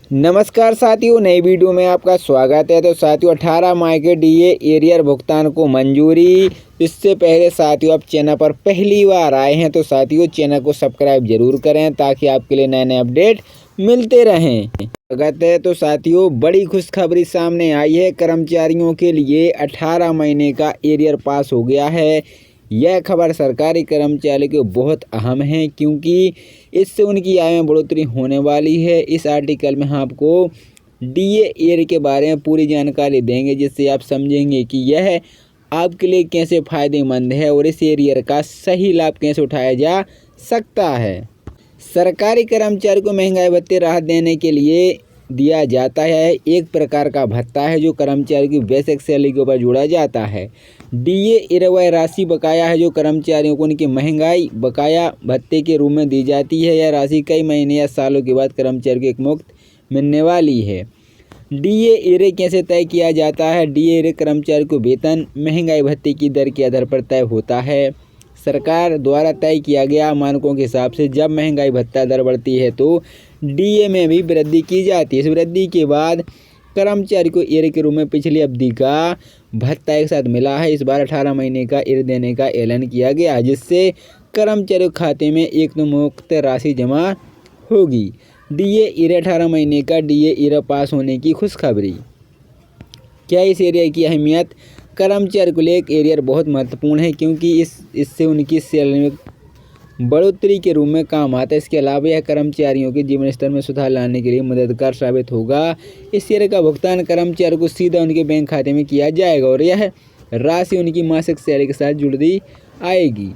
नमस्कार साथियों, नई वीडियो में आपका स्वागत है। तो साथियों 18 माह के डीए एरियर भुगतान को मंजूरी। इससे पहले साथियों आप चैनल पर पहली बार आए हैं तो साथियों चैनल को सब्सक्राइब जरूर करें ताकि आपके लिए नए नए अपडेट मिलते रहें। स्वागत है। तो साथियों बड़ी खुशखबरी सामने आई है। कर्मचारियों के लिए 18 महीने का एरियर पास हो गया है। यह खबर सरकारी कर्मचारियों के बहुत अहम है क्योंकि इससे उनकी आय में बढ़ोतरी होने वाली है। इस आर्टिकल में हम आपको डीए एरियर के बारे में पूरी जानकारी देंगे जिससे आप समझेंगे कि यह आपके लिए कैसे फ़ायदेमंद है और इस एरियर का सही लाभ कैसे उठाया जा सकता है। सरकारी कर्मचारी को महंगाई भत्ते राहत देने के लिए दिया जाता है। एक प्रकार का भत्ता है जो कर्मचारी की बेसिक सैलरी के ऊपर जोड़ा जाता है। डीए एरियर वह राशि बकाया है जो कर्मचारियों को उनके महंगाई बकाया भत्ते के रूप में दी जाती है। यह राशि कई महीने या सालों के बाद कर्मचारी को एक मुफ्त मिलने वाली है। डीए एरियर कैसे तय किया जाता है? डीए एरियर कर्मचारी को वेतन महंगाई भत्ते की दर के आधार पर तय होता है। सरकार द्वारा तय किया गया मानकों के हिसाब से जब महंगाई भत्ता दर बढ़ती है तो डीए में भी वृद्धि की जाती है। इस वृद्धि के बाद कर्मचारी को एरियर के रूप में पिछली अवधि का भत्ता एक साथ मिला है। इस बार 18 महीने का एरियर देने का ऐलान किया गया जिससे कर्मचारी खाते में एक मुफ्त राशि जमा होगी। डीए एरियर 18 महीने का डीए एरियर पास होने की खुशखबरी। क्या इस एरियर की अहमियत? कर्मचारी के लिए एक एरियर बहुत महत्वपूर्ण है क्योंकि इससे उनकी सैलरी में बढ़ोतरी के रूप में काम आता है। इसके अलावा यह कर्मचारियों के जीवन स्तर में सुधार लाने के लिए मददगार साबित होगा। इस एरियर का भुगतान कर्मचारी को सीधा उनके बैंक खाते में किया जाएगा और यह राशि उनकी मासिक सैलरी के साथ जुड़ी आएगी।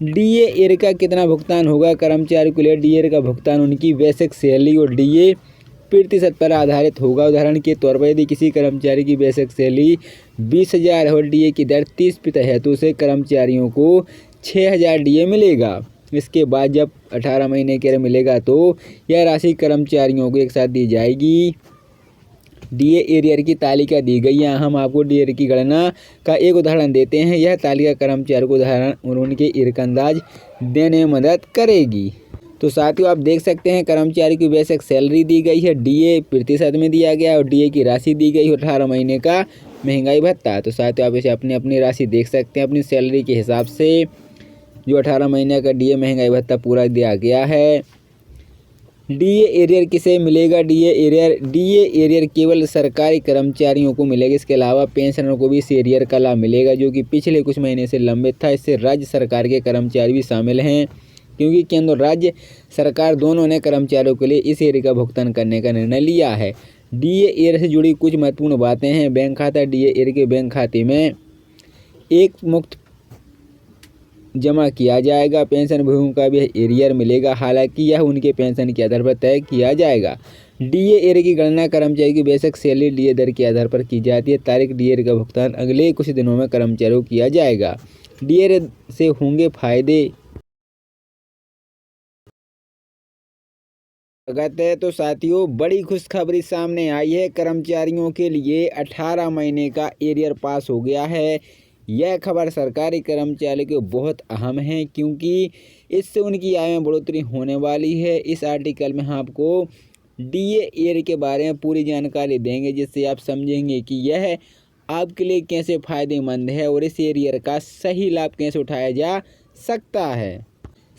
डीए एरियर का कितना भुगतान होगा? कर्मचारी के लिए डीए एरियर का भुगतान उनकी बेसिक सैलरी और डीए प्रतिशत पर आधारित होगा। उदाहरण के तौर पर यदि किसी कर्मचारी की बेसिक सैलरी 20,000 और डीए की दर 30% है तो उसे कर्मचारियों को 6,000 डीए मिलेगा। इसके बाद जब 18 महीने के मिलेगा तो यह राशि कर्मचारियों को एक साथ दी जाएगी। डीए एरियर की तालिका दी गई। यहाँ हम आपको डीए एरियर की गणना का एक उदाहरण देते हैं। यह तालिका कर्मचारी को उदाहरण और उनके एरियर का अंदाज देने में मदद करेगी। तो साथियों आप देख सकते हैं कर्मचारी की बेसिक सैलरी दी गई है, डीए प्रतिशत में दिया गया और डीए की राशि दी गई है 18 महीने का महंगाई भत्ता। तो साथियों आप इसे अपनी राशि देख सकते हैं अपनी सैलरी के हिसाब से जो 18 महीने का डीए महंगाई भत्ता पूरा दिया गया है। डीए एरियर किसे मिलेगा? डीए एरियर केवल सरकारी कर्मचारियों को मिलेगा। इसके अलावा पेंशनरों को भी इस एरियर का लाभ मिलेगा जो कि पिछले कुछ महीने से लंबित था। इससे राज्य सरकार के कर्मचारी भी शामिल हैं क्योंकि केंद्र और राज्य सरकार दोनों ने कर्मचारियों के लिए इस एरियर का भुगतान करने का निर्णय लिया है। डीए एरियर से जुड़ी कुछ महत्वपूर्ण बातें हैं। बैंक खाता डीए एरियर के बैंक खाते में एक मुफ्त जमा किया जाएगा। पेंशन भूमि का भी एरियर मिलेगा, हालांकि यह उनके पेंशन के आधार पर तय किया जाएगा। डीए एरियर की गणना कर्मचारी की बेसिक सैलरी डीए दर के आधार पर की जाती है। तारीख डीए एरियर का भुगतान अगले कुछ दिनों में कर्मचारियों को किया जाएगा। डीए एरियर से होंगे फायदे। स्वागत है। तो साथियों बड़ी खुशखबरी सामने आई है। कर्मचारियों के लिए 18 महीने का एरियर पास हो गया है। यह खबर सरकारी कर्मचारियों के बहुत अहम है क्योंकि इससे उनकी आय में बढ़ोतरी होने वाली है। इस आर्टिकल में हम आपको डीए एरियर के बारे में पूरी जानकारी देंगे जिससे आप समझेंगे कि यह आपके लिए कैसे फ़ायदेमंद है और इस एरियर का सही लाभ कैसे उठाया जा सकता है।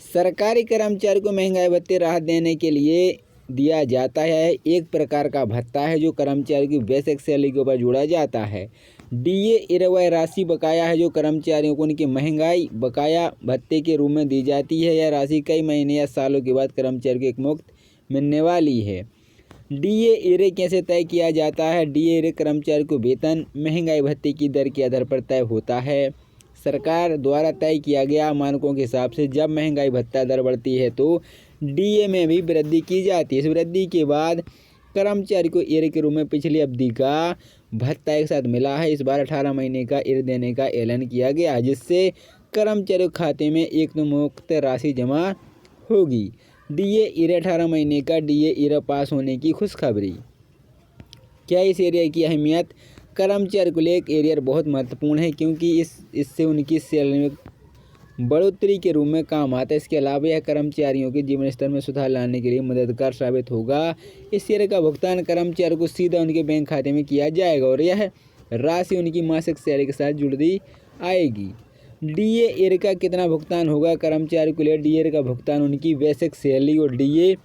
सरकारी कर्मचारी को महंगाई भत्ते राहत देने के लिए दिया जाता है। एक प्रकार का भत्ता है जो कर्मचारी की बेसिक सैलरी के ऊपर जोड़ा जाता है। डीए एरियर वह राशि बकाया है जो कर्मचारियों को उनके महंगाई बकाया भत्ते के रूप में दी जाती है। यह राशि कई महीने या सालों के बाद कर्मचारी को एक मुफ्त मिलने वाली है। डीए एरियर कैसे तय किया जाता है? डीए एरियर कर्मचारी को वेतन महंगाई भत्ते की दर के आधार पर तय होता है। सरकार द्वारा तय किया गया मानकों के हिसाब से जब महंगाई भत्ता दर बढ़ती है तो डीए में भी वृद्धि की जाती है। इस वृद्धि के बाद कर्मचारी को एरियर के रूप में पिछली अवधि का भत्ता एक साथ मिला है। इस बार 18 महीने का एरियर देने का ऐलान किया गया जिससे कर्मचारी खाते में एक मुफ्त राशि जमा होगी। डीए एरियर 18 महीने का डीए एरियर पास होने की खुशखबरी। क्या इस एरियर की अहमियत? कर्मचारी के लिए एक एरियर बहुत महत्वपूर्ण है क्योंकि इससे उनकी सैलरी में बढ़ोतरी के रूप में काम आता है। इसके अलावा यह कर्मचारियों के जीवन स्तर में सुधार लाने के लिए मददगार साबित होगा। इस शेयर का भुगतान कर्मचारियों को सीधा उनके बैंक खाते में किया जाएगा और यह राशि उनकी मासिक सैलरी के साथ जुड़ दी आएगी। डीए एर का कितना भुगतान होगा कर्मचारी के लिए? डीए का भुगतान उनकी बेसिक सैलरी और डीए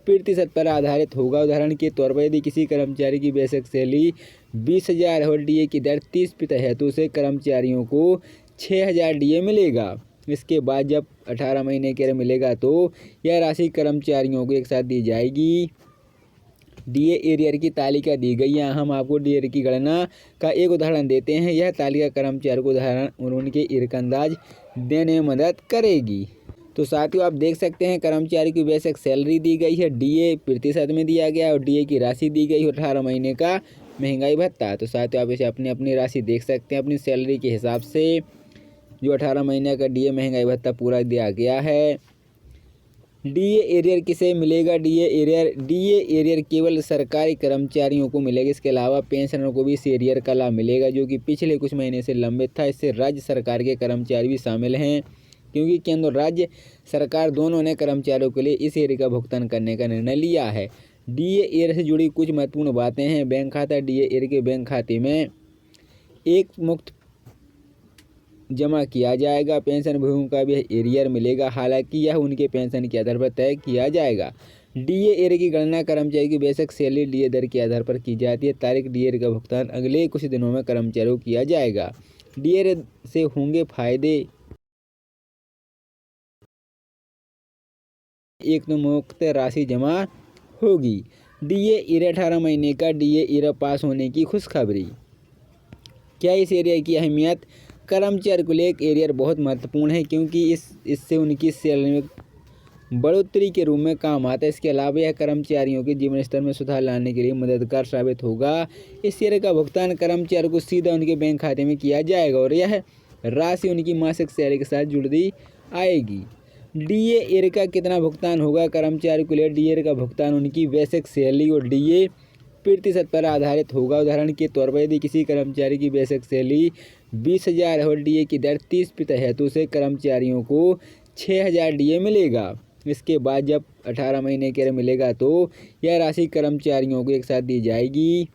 प्रतिशत पर आधारित होगा। उदाहरण के तौर पर यदि किसी कर्मचारी की बेसिक सैलरी 20,000 और डीए की दर 30% है तो उसे कर्मचारियों को 6,000 डीए मिलेगा। इसके बाद जब 18 महीने के मिलेगा तो यह राशि कर्मचारियों को एक साथ दी जाएगी। डीए एरियर की तालिका दी गई। यहाँ हम आपको डीए की गणना का एक उदाहरण देते हैं। यह तालिका कर्मचारी को उदाहरण और उनके ईयर का अंदाज देने में मदद करेगी। तो साथियों आप देख सकते हैं कर्मचारी की बेसिक सैलरी दी गई है, डीए प्रतिशत में दिया गया और डीए की राशि दी गई है 18 महीने का महंगाई भत्ता। तो साथियों आप इसे अपनी राशि देख सकते हैं अपनी सैलरी के हिसाब से, जो 18 महीने का डीए महंगाई भत्ता पूरा दिया गया है। डीए एरियर किसे मिलेगा? डीए एरियर केवल सरकारी कर्मचारियों को मिलेगा। इसके अलावा पेंशनरों को भी इस एरियर का लाभ मिलेगा जो कि पिछले कुछ महीने से लंबित था। इससे राज्य सरकार के कर्मचारी भी शामिल हैं, क्योंकि केंद्र और राज्य सरकार दोनों ने कर्मचारियों के लिए इस एरियर का भुगतान करने का निर्णय लिया है। डीए एरियर से जुड़ी कुछ महत्वपूर्ण बातें हैं। बैंक खाता डीए एरियर के बैंक खाते में एक मुक्त जमा किया जाएगा। पेंशन भूमि का भी एरियर मिलेगा, हालांकि यह उनके पेंशन के आधार पर तय किया जाएगा। डीए एरियर की गणना कर्मचारी की बेसिक सैलरी डीए दर के आधार पर की जाती है। तारीख डीए एरियर का भुगतान अगले कुछ दिनों में कर्मचारियों को किया जाएगा। डीए एरियर से होंगे फायदे। एक तो मुक्त राशि जमा होगी। डीए एरियर 18 महीने का डीए एरियर पास होने की खुशखबरी। क्या इस एरियर की अहमियत? कर्मचारी को लिए एक एरियर बहुत महत्वपूर्ण है, क्योंकि इससे उनकी सैलरी में बढ़ोतरी के रूप में काम आता है। इसके अलावा यह कर्मचारियों के जीवन स्तर में सुधार लाने के लिए मददगार साबित होगा। इस एरियर का भुगतान कर्मचारियों को सीधा उनके बैंक खाते में किया जाएगा और यह राशि उनकी मासिक सैलरी के साथ जुड़ दी आएगी। डीए एरियर का कितना भुगतान होगा कर्मचारी के लिए? डीए का भुगतान उनकी बेसिक सैलरी और डीए प्रतिशत पर आधारित होगा। उदाहरण के तौर पर यदि किसी कर्मचारी की बेसिक सैलरी 20,000 और डीए की दर 30% है तो उसे कर्मचारियों को 6,000 डीए मिलेगा। इसके बाद जब 18 महीने के मिलेगा तो यह राशि कर्मचारियों को एक साथ दी जाएगी।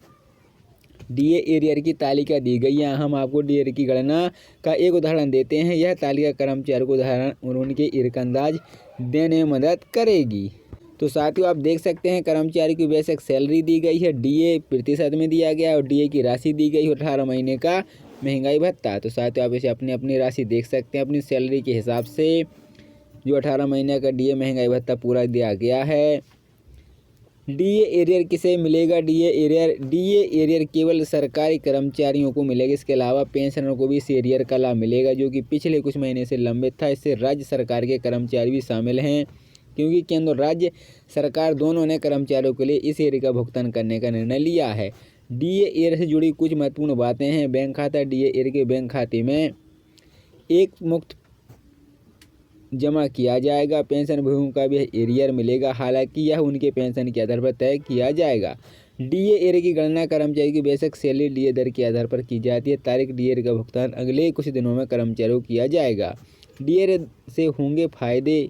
डीए एरियर की तालिका दी गई। यहाँ हम आपको डीए की गणना का एक उदाहरण देते हैं। यह तालिका कर्मचारी को उदाहरण और उनके ईयर का अंदाज देने में मदद करेगी। तो साथियों आप देख सकते हैं कर्मचारी की बेसिक सैलरी दी गई है, डीए प्रतिशत में दिया गया और डीए की राशि दी गई है 18 महीने का महंगाई भत्ता। तो साथियों आप इसे अपनी राशि देख सकते हैं अपनी सैलरी के हिसाब से, जो 18 महीने का डीए महंगाई भत्ता पूरा दिया गया है। डीए एरियर किसे मिलेगा? डीए एरियर केवल सरकारी कर्मचारियों को मिलेगा। इसके अलावा पेंशनरों को भी इस एरियर का लाभ मिलेगा जो कि पिछले कुछ महीने से लंबित था। इससे राज्य सरकार के कर्मचारी भी शामिल हैं, क्योंकि केंद्र और राज्य सरकार दोनों ने कर्मचारियों के लिए इस एरियर का भुगतान करने का निर्णय लिया है। डीए एरियर से जुड़ी कुछ महत्वपूर्ण बातें हैं। बैंक खाता डीए एरियर के बैंक खाते में एक मुक्त जमा किया जाएगा। पेंशन भूमि का भी एरियर मिलेगा, हालांकि यह उनके पेंशन के आधार पर तय किया जाएगा। डीए एरियर की गणना कर्मचारी की बेसिक सैलरी डीए दर के आधार पर की जाती है। तारीख डीए एरियर का भुगतान अगले कुछ दिनों में कर्मचारियों को किया जाएगा। डीए एरियर से होंगे फायदे।